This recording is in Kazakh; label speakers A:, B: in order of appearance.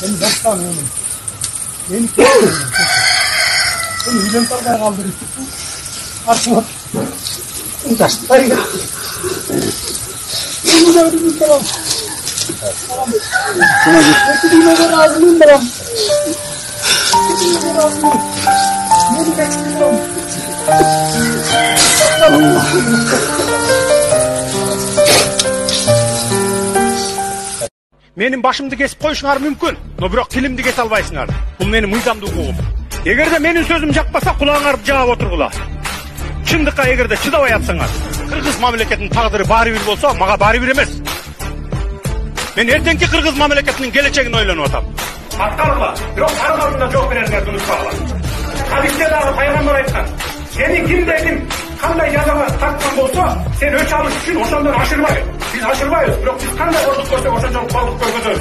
A: Seni baştan oğlum. Beni koyuyorum. Seni hücumlardan kaldırıyorsun. Artık uzaştılar ya. Bunu da ödümüz tamam. Tamam. Şuna git. Beklediğime de razıyım ben. Beklediğime de razıyım. Beni bekliyorum.
B: Menin başımды kesip koyuşuңар мүмкүн, но бирок тилимди кесе албайсыңар. Бул менин мыйзамдуу укугум. Эгерде менин сөзүм жакпаса, кулağыңарды жаап отургула. Чындыкка эгерде чыдабай атсаңар, кыргыз мамлекетинин тагдыры баары бир болсо, мага баары бир эмес. Мен эртеңки кыргыз мамлекетинин келечегин ойлонуп атам. Аткаргыла, бирок ар алдында жооп берериңерди унутпагыла. Хадисте дагы пайгамбар айткан, сени кимде ким кандай жазага тарткан болсо, сен өч алыш үчүн ошондон ашырбай. Biz aşırmayız. Yok biz kanda koyduk koysak o çocuğun koyduk koysak.